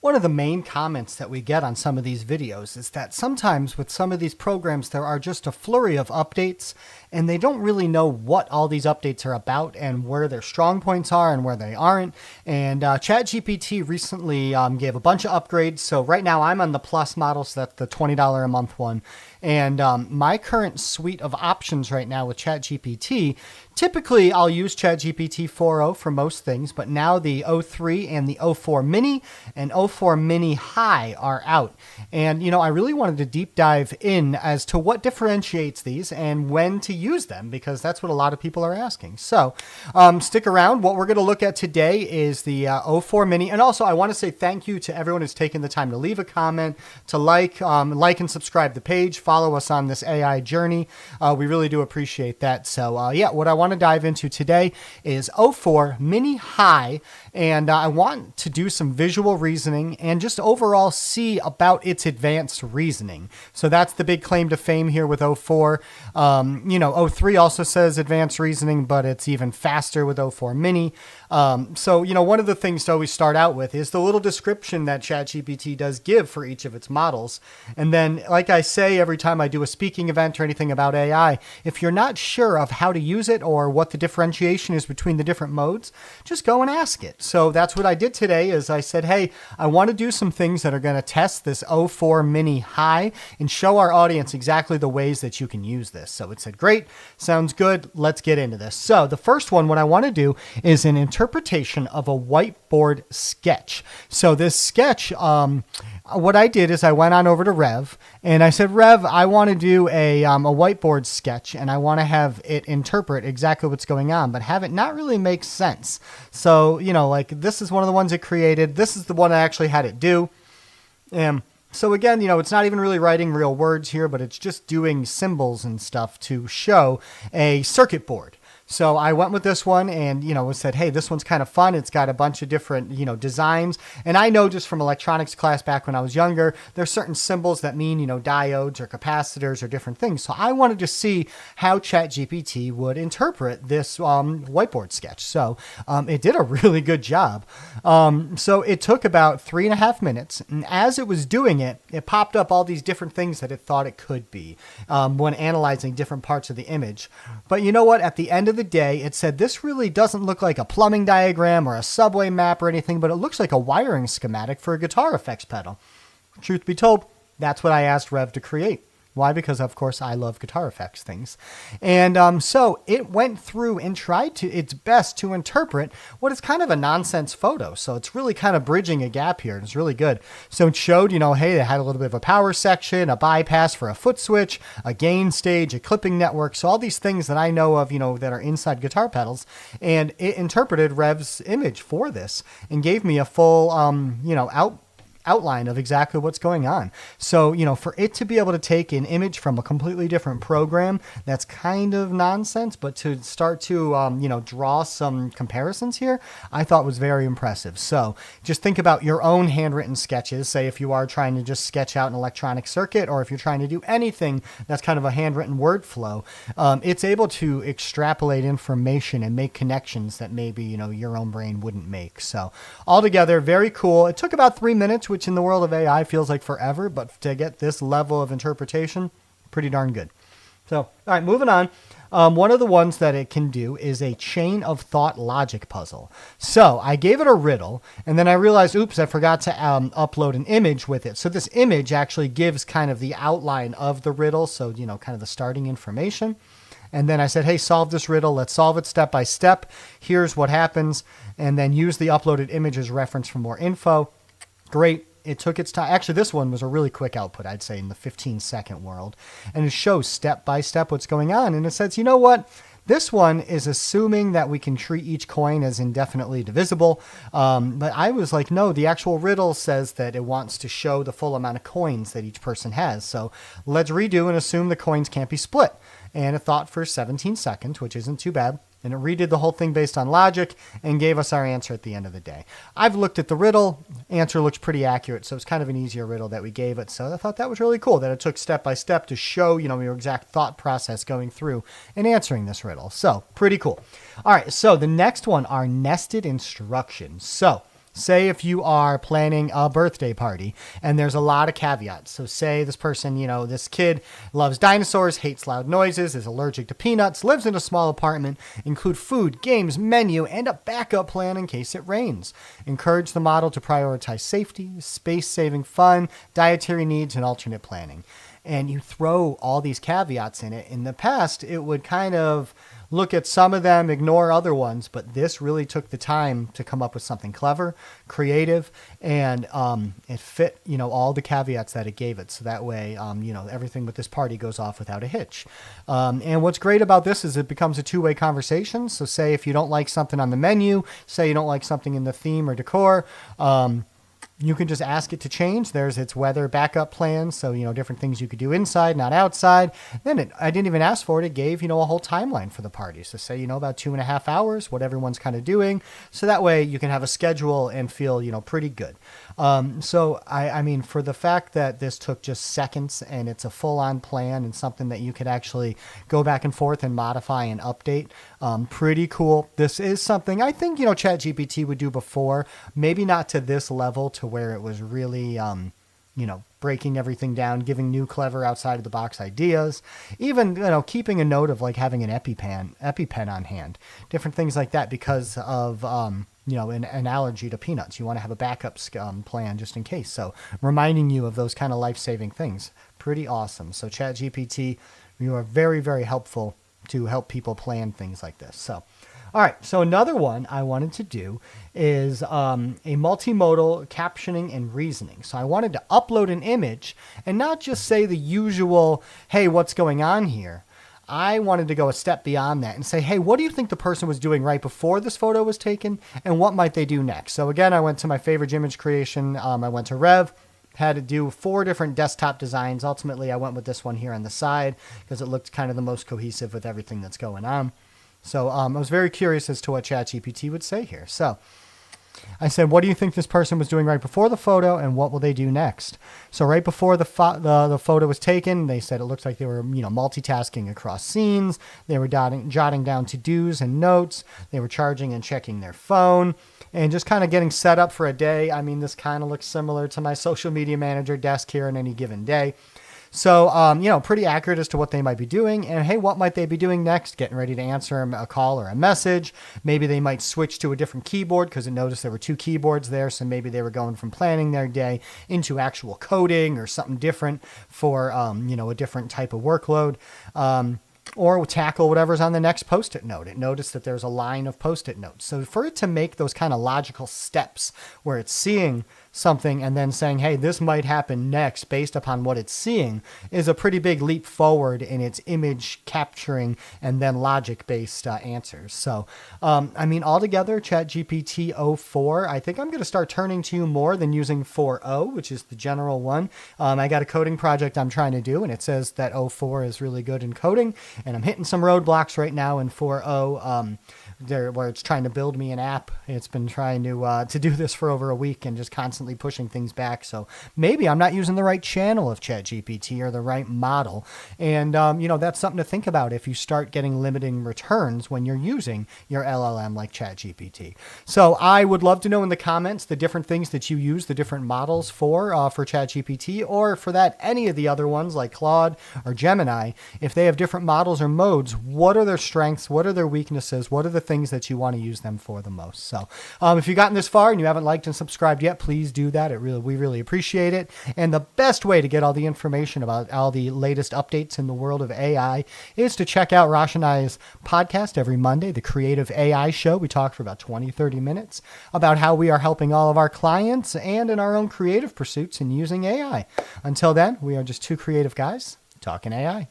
One of the main comments that we get on some of these videos is that sometimes with some of these programs, there are just a flurry of updates and they don't really know what all these updates are about and where their strong points are and where they aren't. And ChatGPT recently gave a bunch of upgrades. So right now I'm on the Plus model, so that's the $20 a month one. And my current suite of options right now with ChatGPT, typically I'll use ChatGPT 4.0 for most things, but now the o3 and the o4-mini and o4-mini-high are out. And, I really wanted to deep dive in as to what differentiates these and when to use them, because that's what a lot of people are asking. So stick around. What we're going to look at today is the o4-mini. And also I want to say thank you to everyone who's taken the time to leave a comment, to like and subscribe the page, follow us on this AI journey. We really do appreciate that. So what I want to dive into today is o4-mini-high, and I want to do some visual reasoning and just overall see about its advanced reasoning. So that's the big claim to fame here with o4. o3 also says advanced reasoning, but it's even faster with o4-mini. One of the things to always start out with is the little description that ChatGPT does give for each of its models. And then, like I say, every time I do a speaking event or anything about AI, if you're not sure of how to use it or what the differentiation is between the different modes, just go and ask it. So that's what I did today is I said, hey, I want to do some things that are going to test this o4-mini-high and show our audience exactly the ways that you can use this. So it said, great, sounds good. Let's get into this. So the first one, what I want to do is an interpretation of a whiteboard sketch. So this sketch, what I did is I went on over to Rev and I said, Rev, I want to do a whiteboard sketch and I want to have it interpret exactly what's going on, but have it not really make sense. So, this is one of the ones it created. This is the one I actually had it do. So again, it's not even really writing real words here, but it's just doing symbols and stuff to show a circuit board. So I went with this one and, said, hey, this one's kind of fun. It's got a bunch of different, designs. And I know just from electronics class back when I was younger, there's certain symbols that mean, diodes or capacitors or different things. So I wanted to see how ChatGPT would interpret this whiteboard sketch. So it did a really good job. So it took about 3.5 minutes. And as it was doing it, it popped up all these different things that it thought it could be when analyzing different parts of the image. But you know what? At the end of the day, it said this really doesn't look like a plumbing diagram or a subway map or anything, but it looks like a wiring schematic for a guitar effects pedal. Truth be told, that's what I asked Rev to create. Why? Because, of course, I love guitar effects things. And so it went through and tried its best to interpret what is kind of a nonsense photo. So it's really kind of bridging a gap here. It's really good. So it showed, hey, they had a little bit of a power section, a bypass for a foot switch, a gain stage, a clipping network. So all these things that I know of, that are inside guitar pedals. And it interpreted Rev's image for this and gave me a full, outline of exactly what's going on. So, for it to be able to take an image from a completely different program that's kind of nonsense, but to start to, draw some comparisons here, I thought was very impressive. So just think about your own handwritten sketches. Say if you are trying to just sketch out an electronic circuit, or if you're trying to do anything that's kind of a handwritten word flow, it's able to extrapolate information and make connections that maybe, your own brain wouldn't make. So altogether, very cool. It took about 3 minutes, which in the world of AI feels like forever, but to get this level of interpretation, pretty darn good. So, all right, moving on. One of the ones that it can do is a chain of thought logic puzzle. So I gave it a riddle, and then I realized, oops, I forgot to upload an image with it. So this image actually gives kind of the outline of the riddle, so, kind of the starting information. And then I said, hey, solve this riddle. Let's solve it step by step. Here's what happens. And then use the uploaded image as reference for more info. Great. It took its time. Actually, this one was a really quick output, I'd say, in the 15-second world. And it shows step by step what's going on. And it says, you know what? This one is assuming that we can treat each coin as indefinitely divisible. But I was like, no, the actual riddle says that it wants to show the full amount of coins that each person has. So let's redo and assume the coins can't be split. And it thought for 17 seconds, which isn't too bad. And it redid the whole thing based on logic and gave us our answer at the end of the day. I've looked at the riddle. Answer looks pretty accurate, so it's kind of an easier riddle that we gave it. So I thought that was really cool that it took step by step to show, your exact thought process going through and answering this riddle. So pretty cool. All right, so the next one are nested instructions. So say if you are planning a birthday party and there's a lot of caveats. So say this person, this kid loves dinosaurs, hates loud noises, is allergic to peanuts, lives in a small apartment, include food, games, menu, and a backup plan in case it rains. Encourage the model to prioritize safety, space-saving fun, dietary needs, and alternate planning. And you throw all these caveats in it. In the past, it would kind of look at some of them, ignore other ones, but this really took the time to come up with something clever, creative, and it fit, all the caveats that it gave it. So that way, everything with this party goes off without a hitch. And what's great about this is it becomes a two-way conversation. So say if you don't like something on the menu, say you don't like something in the theme or decor, you can just ask it to change. There's its weather backup plans. So, different things you could do inside, not outside. Then I didn't even ask for it. It gave, a whole timeline for the party. So say, about 2.5 hours, what everyone's kind of doing. So that way you can have a schedule and feel, pretty good. So I mean, for the fact that this took just seconds and it's a full-on plan and something that you could actually go back and forth and modify and update, pretty cool. This is something I think, ChatGPT would do before, maybe not to this level to where it was really, breaking everything down, giving new, clever, outside of the box ideas, even, keeping a note of like having an EpiPen on hand, different things like that because of, an allergy to peanuts. You want to have a backup plan just in case. So reminding you of those kind of life-saving things. Pretty awesome. So ChatGPT, you are very, very helpful to help people plan things like this. So, all right. So another one I wanted to do is a multimodal captioning and reasoning. So I wanted to upload an image and not just say the usual, hey, what's going on here? I wanted to go a step beyond that and say, hey, what do you think the person was doing right before this photo was taken? And what might they do next? So again, I went to my favorite image creation. I went to Rev, had to do 4 different desktop designs. Ultimately, I went with this one here on the side because it looked kind of the most cohesive with everything that's going on. So I was very curious as to what ChatGPT would say here. So I said, what do you think this person was doing right before the photo and what will they do next? So right before the photo was taken, they said it looks like they were, multitasking across scenes. They were jotting down to-dos and notes. They were charging and checking their phone and just kind of getting set up for a day. I mean, this kind of looks similar to my social media manager desk here on any given day. So, pretty accurate as to what they might be doing. And hey, what might they be doing next? Getting ready to answer a call or a message. Maybe they might switch to a different keyboard because it noticed there were 2 keyboards there. So maybe they were going from planning their day into actual coding or something different for, a different type of workload. Or tackle whatever's on the next Post-it note. It noticed that there's a line of Post-it notes. So for it to make those kind of logical steps where it's seeing something and then saying, hey, this might happen next based upon what it's seeing is a pretty big leap forward in its image capturing and then logic-based answers. So, altogether, ChatGPT o4, I think I'm going to start turning to you more than using 4o, which is the general one. I got a coding project I'm trying to do, and it says that o4 is really good in coding, and I'm hitting some roadblocks right now in 4o. Where it's trying to build me an app. It's been trying to do this for over a week and just constantly pushing things back. So maybe I'm not using the right channel of ChatGPT or the right model. And, that's something to think about if you start getting limiting returns when you're using your LLM like ChatGPT. So I would love to know in the comments the different things that you use the different models for ChatGPT, or for that, any of the other ones like Claude or Gemini. If they have different models or modes, what are their strengths? What are their weaknesses? What are the things that you want to use them for the most? So if you've gotten this far and you haven't liked and subscribed yet, please do that. We really appreciate it. And the best way to get all the information about all the latest updates in the world of AI is to check out Rosh and I's podcast every Monday, the Creative AI Show. We talk for about 20-30 minutes about how we are helping all of our clients and in our own creative pursuits in using AI. Until then, we are just 2 creative guys talking AI.